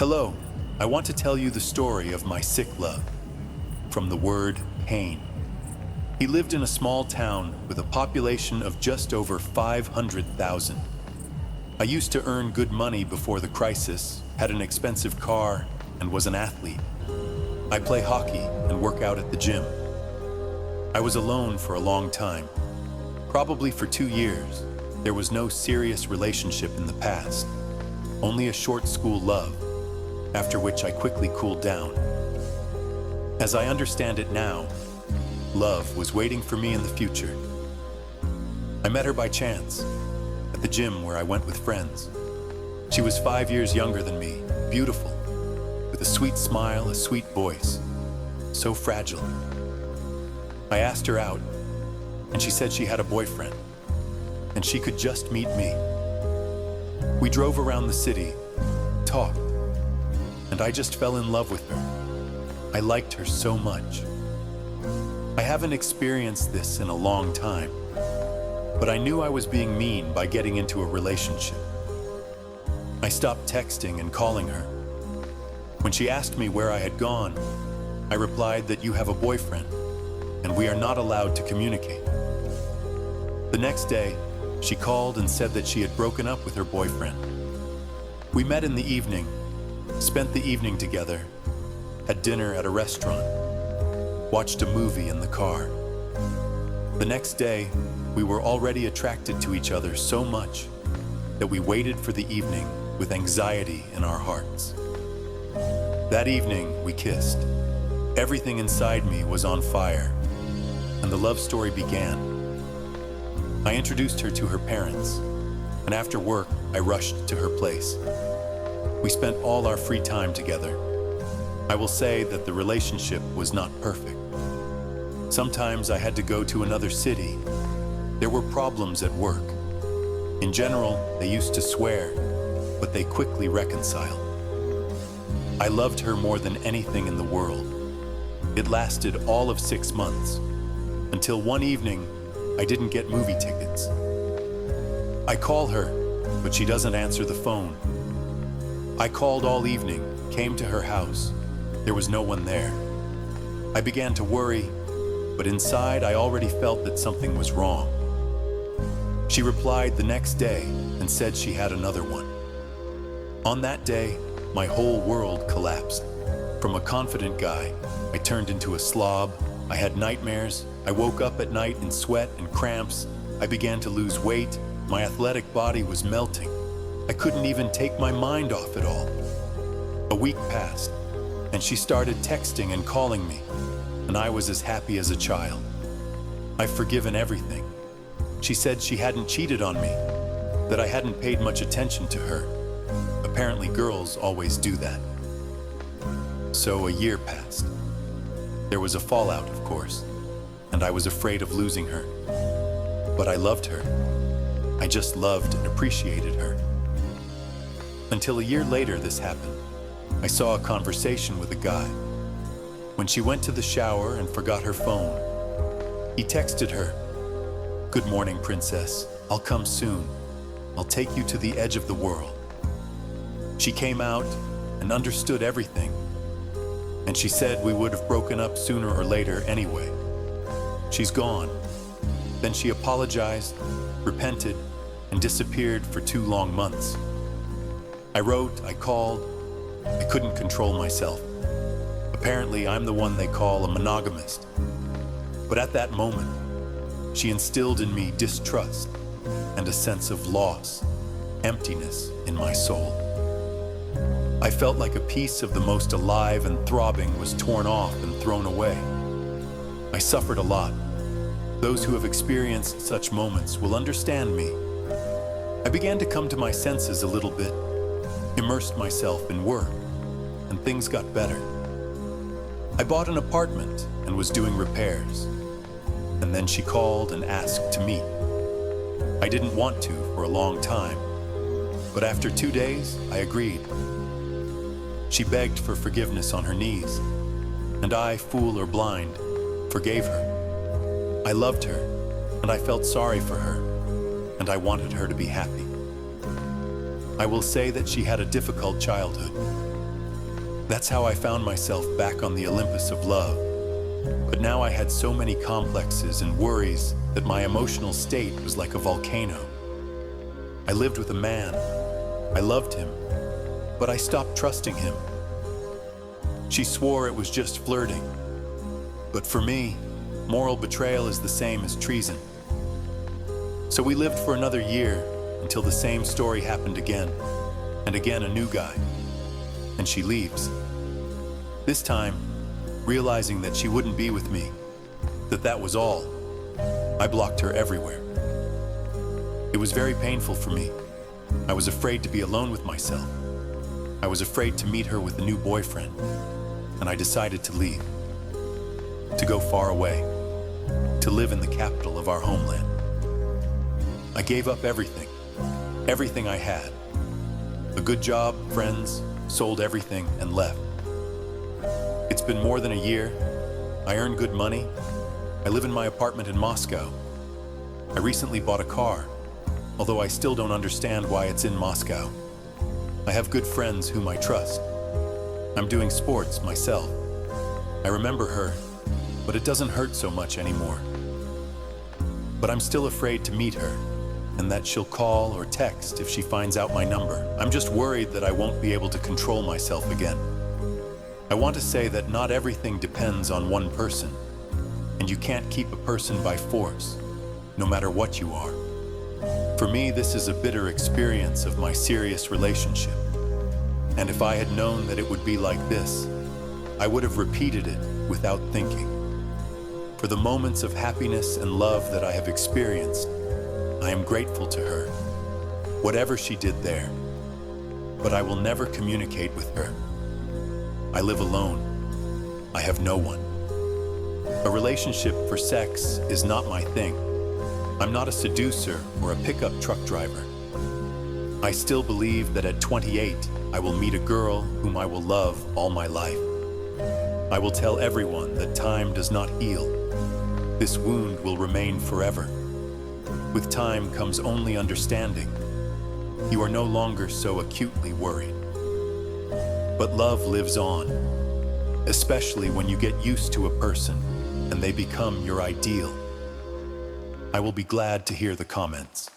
Hello, I want to tell you the story of my sick love, from the word pain. He lived in a small town with a population of just over 500,000. I used to earn good money before the crisis, had an expensive car, and was an athlete. I play hockey and work out at the gym. I was alone for a long time. Probably for 2 years, there was no serious relationship in the past, only a short school love, after which I quickly cooled down. As I understand it now, love was waiting for me in the future. I met her by chance, at the gym where I went with friends. She was 5 years younger than me, beautiful, with a sweet smile, a sweet voice, so fragile. I asked her out, and she said she had a boyfriend, and she could just meet me. We drove around the city, talked, and I just fell in love with her. I liked her so much. I haven't experienced this in a long time, but I knew I was being mean by getting into a relationship. I stopped texting and calling her. When she asked me where I had gone, I replied that you have a boyfriend, and we are not allowed to communicate. The next day, she called and said that she had broken up with her boyfriend. We met in the evening, spent the evening together, had dinner at a restaurant, watched a movie in the car. The next day, we were already attracted to each other so much that we waited for the evening with anxiety in our hearts. That evening, we kissed. Everything inside me was on fire, and the love story began. I introduced her to her parents, and after work, I rushed to her place. We spent all our free time together. I will say that the relationship was not perfect. Sometimes I had to go to another city. There were problems at work. In general, they used to swear, but they quickly reconciled. I loved her more than anything in the world. It lasted all of 6 months, until one evening, I didn't get movie tickets. I call her, but she doesn't answer the phone. I called all evening, came to her house. There was no one there. I began to worry, but inside I already felt that something was wrong. She replied the next day and said she had another one. On that day, my whole world collapsed. From a confident guy, I turned into a slob. I had nightmares. I woke up at night in sweat and cramps. I began to lose weight. My athletic body was melting. I couldn't even take my mind off it all. A week passed, and she started texting and calling me, and I was as happy as a child. I've forgiven everything. She said she hadn't cheated on me, that I hadn't paid much attention to her. Apparently girls always do that. So a year passed. There was a fallout, of course, and I was afraid of losing her. But I loved her. I just loved and appreciated her. Until a year later this happened. I saw a conversation with a guy. When she went to the shower and forgot her phone, he texted her, "Good morning, princess. I'll come soon. I'll take you to the edge of the world." She came out and understood everything, and she said we would have broken up sooner or later anyway. She's gone. Then she apologized, repented, and disappeared for 2 long months. I wrote, I called, I couldn't control myself. Apparently, I'm the one they call a monogamist. But at that moment, she instilled in me distrust and a sense of loss, emptiness in my soul. I felt like a piece of the most alive and throbbing was torn off and thrown away. I suffered a lot. Those who have experienced such moments will understand me. I began to come to my senses a little bit, immersed myself in work, and things got better. I bought an apartment and was doing repairs, and then she called and asked to meet. I didn't want to for a long time, but after 2 days, I agreed. She begged for forgiveness on her knees, and I, fool or blind, forgave her. I loved her, and I felt sorry for her, and I wanted her to be happy. I will say that she had a difficult childhood. That's how I found myself back on the Olympus of love. But now I had so many complexes and worries that my emotional state was like a volcano. I lived with a man. I loved him, but I stopped trusting him. She swore it was just flirting. But for me, moral betrayal is the same as treason. So we lived for another year until the same story happened again, and again a new guy. And she leaves. This time, realizing that she wouldn't be with me, that was all, I blocked her everywhere. It was very painful for me. I was afraid to be alone with myself. I was afraid to meet her with a new boyfriend, and I decided to leave, to go far away, to live in the capital of our homeland. I gave up everything I had. A good job, friends, sold everything and left. It's been more than a year. I earn good money. I live in my apartment in Moscow. I recently bought a car, although I still don't understand why it's in Moscow. I have good friends whom I trust. I'm doing sports myself. I remember her, but it doesn't hurt so much anymore. But I'm still afraid to meet her, and that she'll call or text if she finds out my number. I'm just worried that I won't be able to control myself again. I want to say that not everything depends on one person, and you can't keep a person by force, no matter what you are. For me, this is a bitter experience of my serious relationship. And if I had known that it would be like this, I would have repeated it without thinking. For the moments of happiness and love that I have experienced, I am grateful to her, whatever she did there. But I will never communicate with her. I live alone. I have no one. A relationship for sex is not my thing. I'm not a seducer or a pickup truck driver. I still believe that at 28, I will meet a girl whom I will love all my life. I will tell everyone that time does not heal. This wound will remain forever. With time comes only understanding. You are no longer so acutely worried. But love lives on, especially when you get used to a person and they become your ideal. I will be glad to hear the comments.